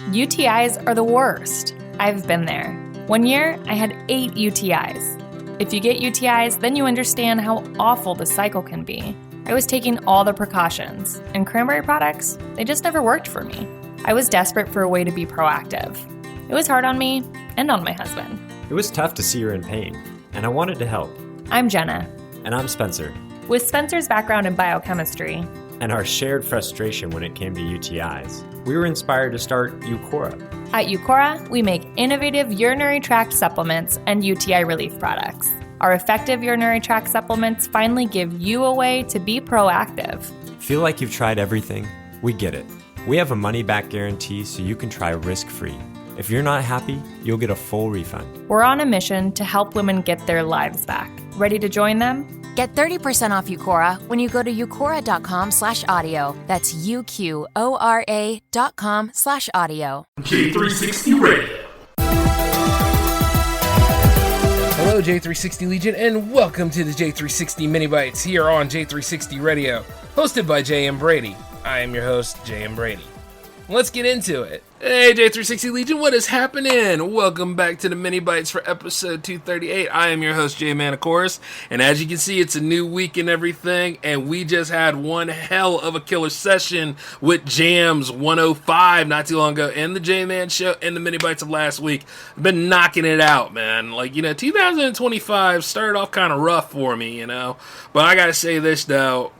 UTIs are the worst. I've been there. One year, I had 8 UTIs. If you get UTIs, then you understand how awful the cycle can be. I was taking all the precautions, and cranberry products, they just never worked for me. I was desperate for a way to be proactive. It was hard on me and on my husband. It was tough to see her in pain, and I wanted to help. I'm Jenna. And I'm Spencer. With Spencer's background in biochemistry and our shared frustration when it came to UTIs, we were inspired to start Eucora. At Eucora, we make innovative urinary tract supplements and UTI relief products. Our effective urinary tract supplements finally give you a way to be proactive. Feel like you've tried everything? We get it. We have a money-back guarantee so you can try risk-free. If you're not happy, you'll get a full refund. We're on a mission to help women get their lives back. Ready to join them? Get 30% off Eucora when you go to eucora.com/audio. That's UQORA.com/audio. J360 Radio. Hello, J360 Legion, and welcome to the J360 MiniBytes here on J360 Radio, hosted by J.M. Brady. I am your host, J.M. Brady. Let's get into it. Hey, J360 Legion, what is happening? Welcome back to the MiniBytes for episode 238. I am your host, J-Man, of course, and as you can see, it's a new week and everything, and we just had one hell of a killer session with Jams 105 not too long ago, and the J-Man show, and the MiniBytes of last week. I've been knocking it out, man. 2025 started off kind of rough for me, but I gotta say this, though.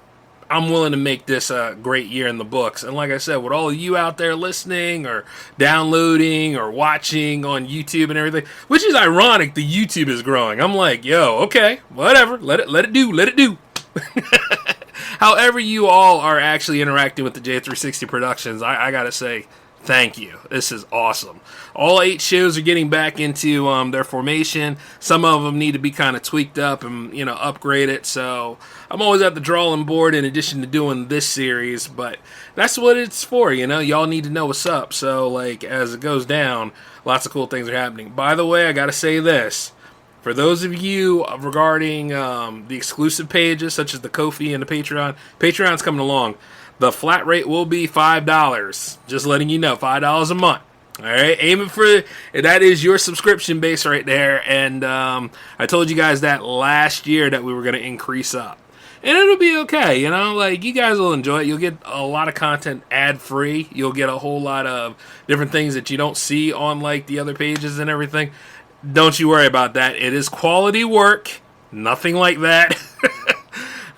I'm willing to make this a great year in the books. And like I said, with all of you out there listening or downloading or watching on YouTube and everything, which is ironic, the YouTube is growing. I'm like, yo, okay, whatever. Let it do. However you all are actually interacting with the J360 Productions, I gotta say, thank you. This is awesome. All 8 shows are getting back into their formation. Some of them need to be kind of tweaked up and, upgraded. So I'm always at the drawing board in addition to doing this series. But that's what it's for, Y'all need to know what's up. So, as it goes down, lots of cool things are happening. By the way, I got to say this. For those of you regarding the exclusive pages, such as the Ko-fi and the Patreon's coming along. The flat rate will be $5. Just letting you know, $5 a month. All right, aiming for that is your subscription base right there. And I told you guys that last year that we were going to increase up, and it'll be okay. You guys will enjoy it. You'll get a lot of content ad free. You'll get a whole lot of different things that you don't see on the other pages and everything. Don't you worry about that. It is quality work. Nothing like that.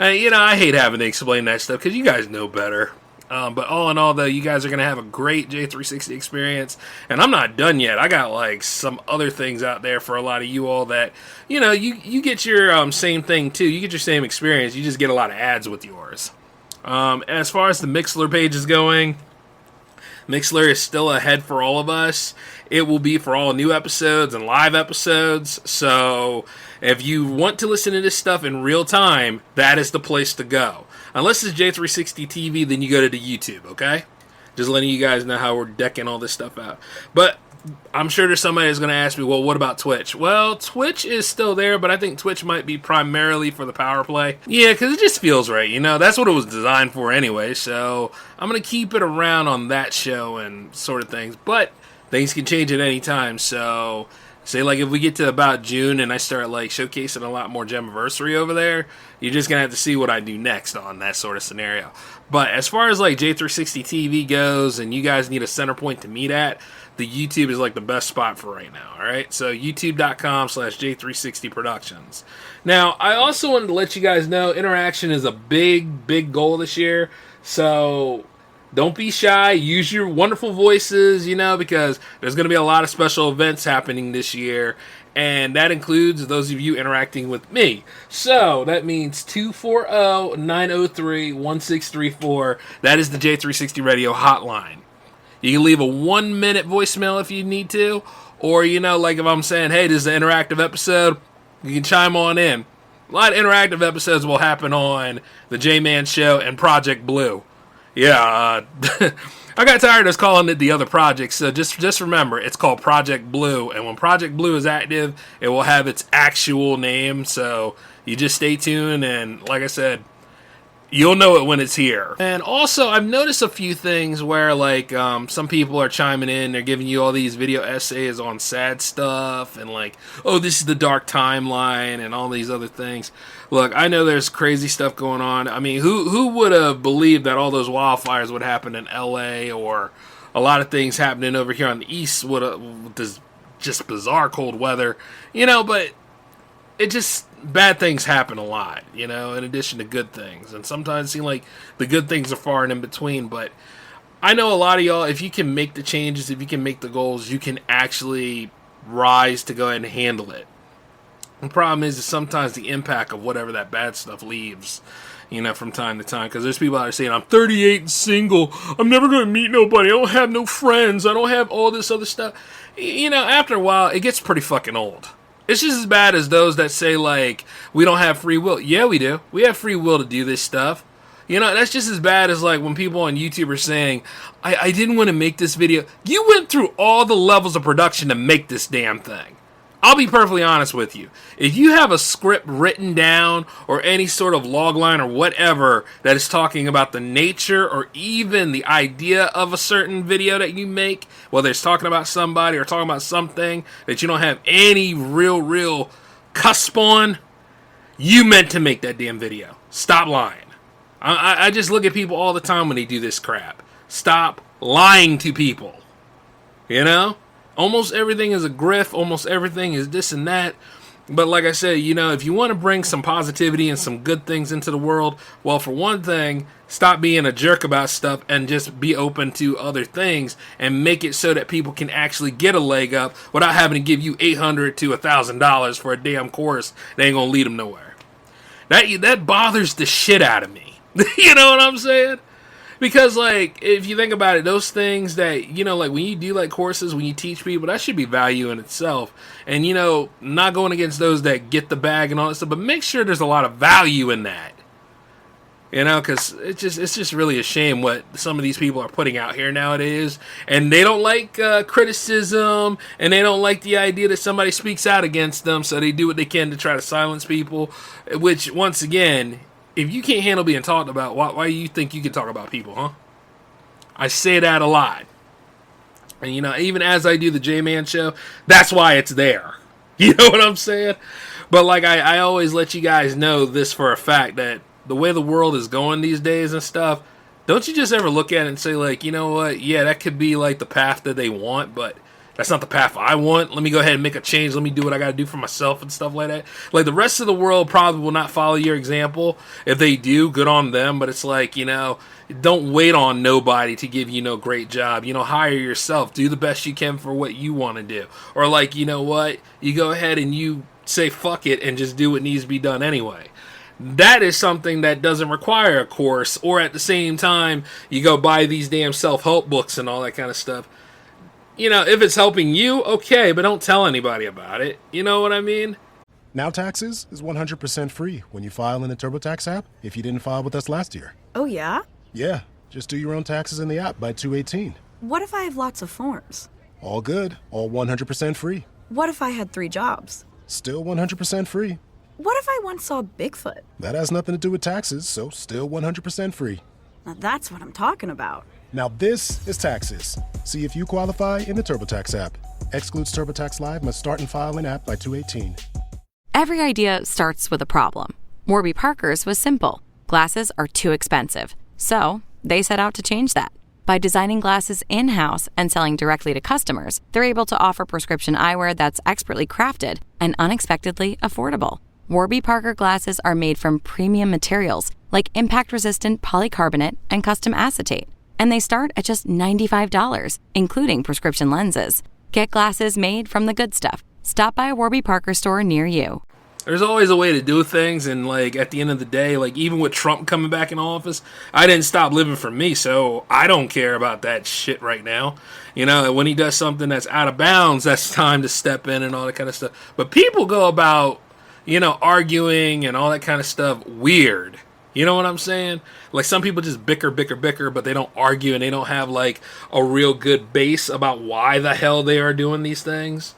I hate having to explain that stuff because you guys know better. But all in all, though, you guys are going to have a great J360 experience. And I'm not done yet. I got, some other things out there for a lot of you all that, you get your same thing, too. You get your same experience. You just get a lot of ads with yours. As far as the Mixlr page is going, Mixlr is still ahead for all of us. It will be for all new episodes and live episodes. So if you want to listen to this stuff in real time, that is the place to go. Unless it's J360 TV, then you go to the YouTube, okay? Just letting you guys know how we're decking all this stuff out. But I'm sure there's somebody that's going to ask me, well, what about Twitch? Well, Twitch is still there, but I think Twitch might be primarily for the power play. Yeah, because it just feels right, That's what it was designed for anyway, so I'm going to keep it around on that show and sort of things. But things can change at any time, so say if we get to about June and I start showcasing a lot more Gemiversary over there, you're just gonna have to see what I do next on that sort of scenario. But as far as J360 TV goes, and you guys need a center point to meet at, the YouTube is the best spot for right now. All right, so youtube.com/J360 Productions. Now, I also wanted to let you guys know interaction is a big goal this year. So don't be shy. Use your wonderful voices, because there's going to be a lot of special events happening this year, and that includes those of you interacting with me. So that means 240-903-1634. That is the J360 Radio hotline. You can leave a 1-minute voicemail if you need to, or, if I'm saying, hey, this is an interactive episode, you can chime on in. A lot of interactive episodes will happen on the J-Man Show and Project Blue. Yeah, I got tired of calling it the other project, so just remember, it's called Project Blue, and when Project Blue is active, it will have its actual name, so you just stay tuned, and like I said, You'll know it when it's here. And also, I've noticed a few things where, like, some people are chiming in. They're giving you all these video essays on sad stuff and, like, oh, this is the dark timeline and all these other things. Look, I know there's crazy stuff going on. I mean, who would have believed that all those wildfires would happen in L.A. or a lot of things happening over here on the East with this just bizarre cold weather, but it just, bad things happen a lot, in addition to good things. And sometimes it seems like the good things are far and in between. But I know a lot of y'all, if you can make the changes, if you can make the goals, you can actually rise to go ahead and handle it. The problem is sometimes the impact of whatever that bad stuff leaves, from time to time. Because there's people out there saying, I'm 38 and single. I'm never going to meet nobody. I don't have no friends. I don't have all this other stuff. After a while, it gets pretty fucking old. It's just as bad as those that say, like, we don't have free will. Yeah, we do. We have free will to do this stuff. That's just as bad as, like, when people on YouTube are saying, I didn't want to make this video. You went through all the levels of production to make this damn thing. I'll be perfectly honest with you. If you have a script written down or any sort of log line or whatever that is talking about the nature or even the idea of a certain video that you make, whether it's talking about somebody or talking about something that you don't have any real cusp on, you meant to make that damn video. Stop lying. I just look at people all the time when they do this crap. Stop lying to people. Almost everything is a grift. Almost everything is this and that. But like I said, if you want to bring some positivity and some good things into the world, well, for one thing, stop being a jerk about stuff and just be open to other things and make it so that people can actually get a leg up without having to give you $800 to $1,000 for a damn course that ain't gonna lead them nowhere. That bothers the shit out of me. You know what I'm saying? Because, like, if you think about it, those things that, like, when you do, like, courses, when you teach people, that should be value in itself. And, not going against those that get the bag and all that stuff, but make sure there's a lot of value in that. Because it's just really a shame what some of these people are putting out here nowadays. And they don't like criticism, and they don't like the idea that somebody speaks out against them, so they do what they can to try to silence people, which, once again, if you can't handle being talked about, why do you think you can talk about people, huh? I say that a lot. And, even as I do the J-Man show, that's why it's there. You know what I'm saying? But, like, I always let you guys know this for a fact, that the way the world is going these days and stuff, don't you just ever look at it and say, like, you know what? Yeah, that could be, like, the path that they want, but that's not the path I want. Let me go ahead and make a change. Let me do what I got to do for myself and stuff like that. Like, the rest of the world probably will not follow your example. If they do, good on them. But it's like, don't wait on nobody to give you no great job. Hire yourself. Do the best you can for what you want to do. Or, like, you know what? You go ahead and you say fuck it and just do what needs to be done anyway. That is something that doesn't require a course. Or at the same time, you go buy these damn self-help books and all that kind of stuff. If it's helping you, okay, but don't tell anybody about it. You know what I mean? Now Taxes is 100% free when you file in the TurboTax app if you didn't file with us last year. Oh, yeah? Yeah, just do your own taxes in the app by 2/18. What if I have lots of forms? All good, all 100% free. What if I had 3 jobs? Still 100% free. What if I once saw Bigfoot? That has nothing to do with taxes, so still 100% free. Now that's what I'm talking about. Now this is Taxes. See if you qualify in the TurboTax app. Excludes TurboTax Live, must start and file in app by 2/18. Every idea starts with a problem. Warby Parker's was simple. Glasses are too expensive. So they set out to change that. By designing glasses in-house and selling directly to customers, they're able to offer prescription eyewear that's expertly crafted and unexpectedly affordable. Warby Parker glasses are made from premium materials like impact-resistant polycarbonate and custom acetate. And they start at just $95, including prescription lenses. Get glasses made from the good stuff. Stop by a Warby Parker store near you. There's always a way to do things, and, like, at the end of the day, like, even with Trump coming back in office, I didn't stop living for me, so I don't care about that shit right now. When he does something that's out of bounds, that's time to step in and all that kind of stuff. But people go about, arguing and all that kind of stuff weird. You know what I'm saying? Like, some people just bicker, but they don't argue, and they don't have, like, a real good base about why the hell they are doing these things.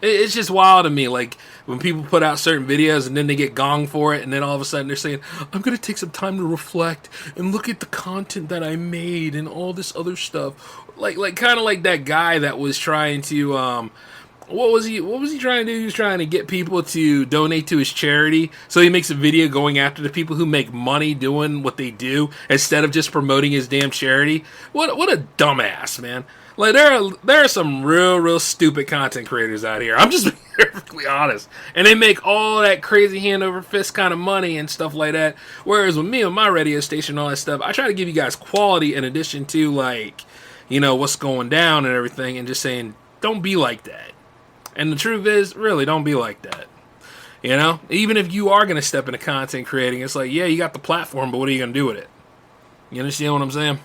It's just wild to me, like, when people put out certain videos and then they get gonged for it, and then all of a sudden they're saying, I'm going to take some time to reflect and look at the content that I made and all this other stuff. Like kind of like that guy that was trying to, what was he trying to do? He was trying to get people to donate to his charity. So he makes a video going after the people who make money doing what they do instead of just promoting his damn charity. What a dumbass, man. Like, there are some real stupid content creators out here. I'm just being perfectly honest. And they make all that crazy hand over fist kind of money and stuff like that. Whereas with me, on my radio station and all that stuff, I try to give you guys quality in addition to, like, you know, what's going down and everything, and just saying, don't be like that. And the truth is, really, don't be like that. You know? Even if you are going to step into content creating, it's like, yeah, you got the platform, but what are you going to do with it? You understand what I'm saying?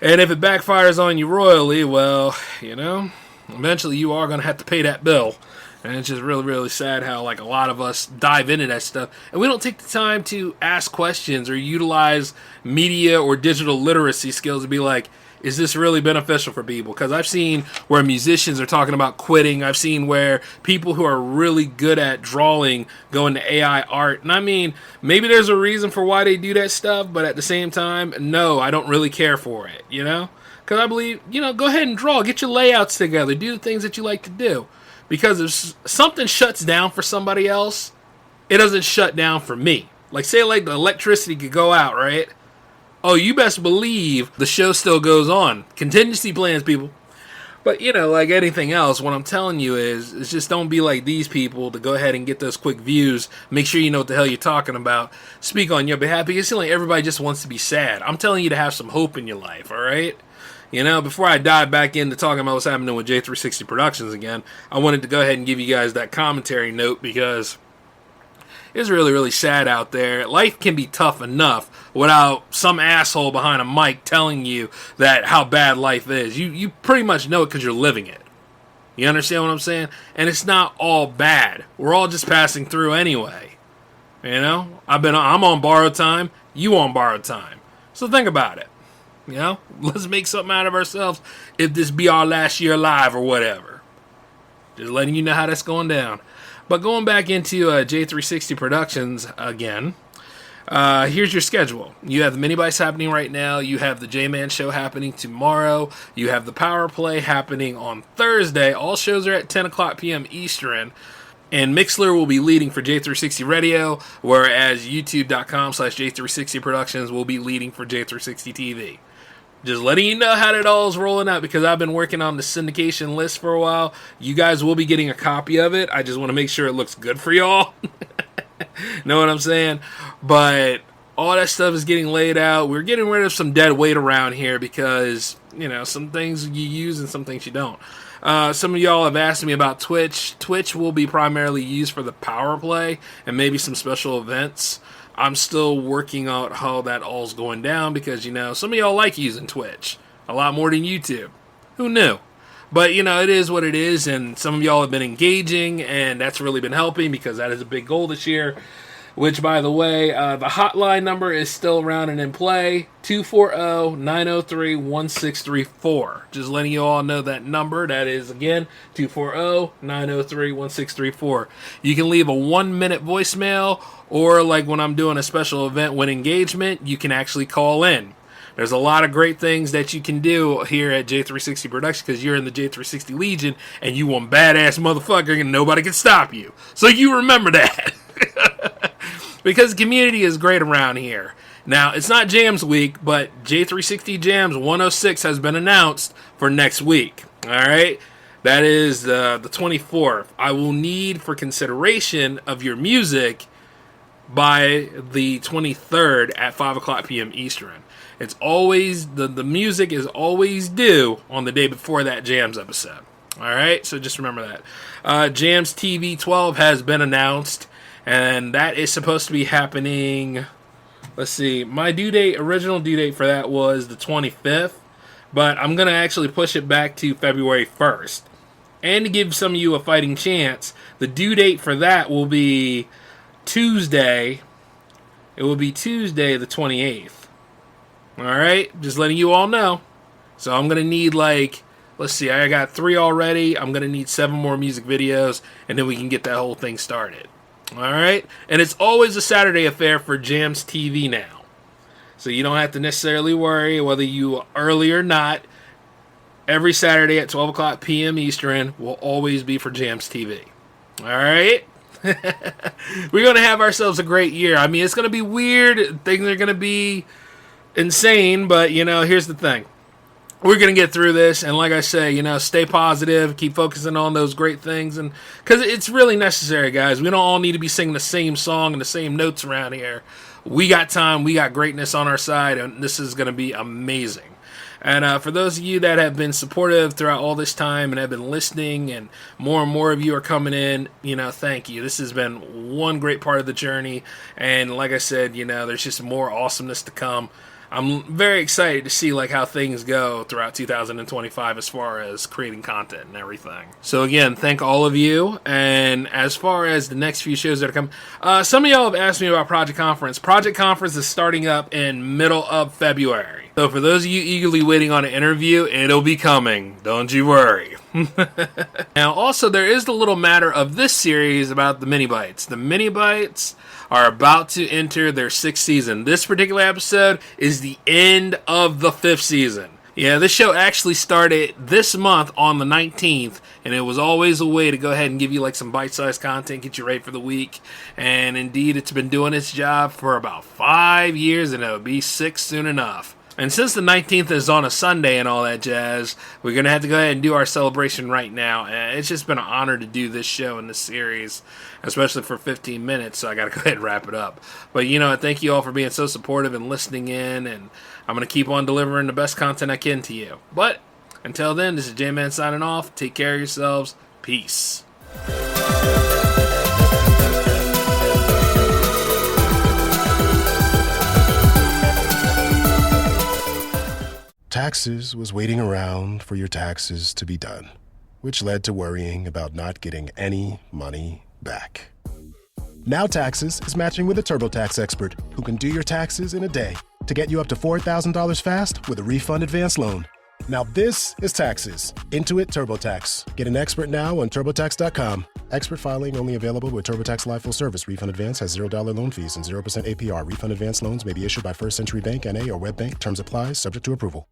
And if it backfires on you royally, well, you know, eventually you are going to have to pay that bill. And it's just really sad how, like, a lot of us dive into that stuff. And we don't take the time to ask questions or utilize media or digital literacy skills to be like, is this really beneficial for people? Because I've seen where musicians are talking about quitting. I've seen where people who are really good at drawing go into AI art. And I mean, maybe there's a reason for why they do that stuff, but at the same time, no, I don't really care for it, you know? Because I believe, you know, go ahead and draw. Get your layouts together. Do the things that you like to do. Because if something shuts down for somebody else, it doesn't shut down for me. Like, say, like, the electricity could go out, right? Oh, you best believe the show still goes on. Contingency plans, people. But, you know, like anything else, what I'm telling you is just don't be like these people to go ahead and get those quick views. Make sure you know what the hell you're talking about. Speak on your behalf, because it seems like everybody just wants to be sad. I'm telling you to have some hope in your life, all right? You know, before I dive back into talking about what's happening with J360 Productions again, I wanted to go ahead and give you guys that commentary note because it's really sad out there. Life can be tough enough without some asshole behind a mic telling you that how bad life is. You pretty much know it because you're living it. You understand what I'm saying? And it's not all bad. We're all just passing through anyway. You know? I'm on borrowed time. You on borrowed time. So think about it. You know? Let's make something out of ourselves if this be our last year alive or whatever. Just letting you know how that's going down. But going back into J360 Productions again, here's your schedule. You have the MiniBytes happening right now. You have the J-Man show happening tomorrow. You have the Power Play happening on Thursday. All shows are at 10 o'clock p.m. Eastern. And Mixler will be leading for J360 Radio, whereas YouTube.com/J360 Productions will be leading for J360 TV. Just letting you know how that all is rolling out, because I've been working on the syndication list for a while. You guys will be getting a copy of it. I just want to make sure it looks good for y'all. Know what I'm saying? But all that stuff is getting laid out. We're getting rid of some dead weight around here because, you know, some things you use and some things you don't. Some of y'all have asked me about Twitch. Twitch will be primarily used for the Power Play and maybe some special events. I'm still working out how that all's going down because, you know, some of y'all like using Twitch a lot more than YouTube. Who knew? But, you know, it is what it is, and some of y'all have been engaging, and that's really been helping because that is a big goal this year. Which, by the way, the hotline number is still around and in play, 240-903-1634. Just letting you all know that number. That is, again, 240-903-1634. You can leave a 1-minute voicemail, or like when I'm doing a special event with engagement, you can actually call in. There's a lot of great things that you can do here at J360 Productions because you're in the J360 Legion, and you one badass motherfucker, and nobody can stop you. So you remember that. Because community is great around here. Now, it's not Jams Week, but J360 Jams 106 has been announced for next week. All right? That is the 24th. I will need for consideration of your music by the 23rd at 5 o'clock p.m. Eastern. It's always, the music is always due on the day before that Jams episode. All right? So just remember that. Jams TV 12 has been announced. And that is supposed to be happening, let's see, my original due date for that was the 25th, but I'm going to actually push it back to February 1st. And to give some of you a fighting chance, the due date for that will be Tuesday. It will be Tuesday the 28th. Alright, just letting you all know. So I'm going to need like Let's see, I got 3 already. I'm going to need 7 more music videos, and then we can get that whole thing started. All right? And it's always a Saturday affair for Jams TV now. So you don't have to necessarily worry whether you are early or not. Every Saturday at 12 o'clock p.m. Eastern will always be for Jams TV. All right? We're going to have ourselves a great year. I mean, it's going to be weird. Things are going to be insane, but, here's the thing. We're going to get through this, and like I say, stay positive, keep focusing on those great things, and because it's really necessary, guys. We don't all need to be singing the same song and the same notes around here. We got time, we got greatness on our side, and this is going to be amazing. And for those of you that have been supportive throughout all this time and have been listening, and more of you are coming in, thank you. This has been one great part of the journey, and like I said, there's just more awesomeness to come. I'm very excited to see how things go throughout 2025 as far as creating content and everything. So again, thank all of you. And as far as the next few shows that are coming, some of y'all have asked me about Project Conference. Project Conference is starting up in middle of February. So for those of you eagerly waiting on an interview, it'll be coming. Don't you worry. Now, also, there is the little matter of this series about the MiniBytes. The MiniBytes are about to enter their 6th season. This particular episode is the end of the 5th season. Yeah, this show actually started this month on the 19th, and it was always a way to go ahead and give you some bite-sized content, get you ready for the week. And indeed, it's been doing its job for about 5 years, and it'll be 6 soon enough. And since the 19th is on a Sunday and all that jazz, we're going to have to go ahead and do our celebration right now. And it's just been an honor to do this show and this series, especially for 15 minutes, so I got to go ahead and wrap it up. But, thank you all for being so supportive and listening in, and I'm going to keep on delivering the best content I can to you. But until then, this is J-Man signing off. Take care of yourselves. Peace. Taxes was waiting around for your taxes to be done, which led to worrying about not getting any money back. Now Taxes is matching with a TurboTax expert who can do your taxes in a day to get you up to $4,000 fast with a refund advance loan. Now this is Taxes. Intuit TurboTax. Get an expert now on TurboTax.com. Expert filing only available with TurboTax Live Full Service. Refund advance has $0 loan fees and 0% APR. Refund advance loans may be issued by First Century Bank, N.A. or WebBank. Terms apply. Subject to approval.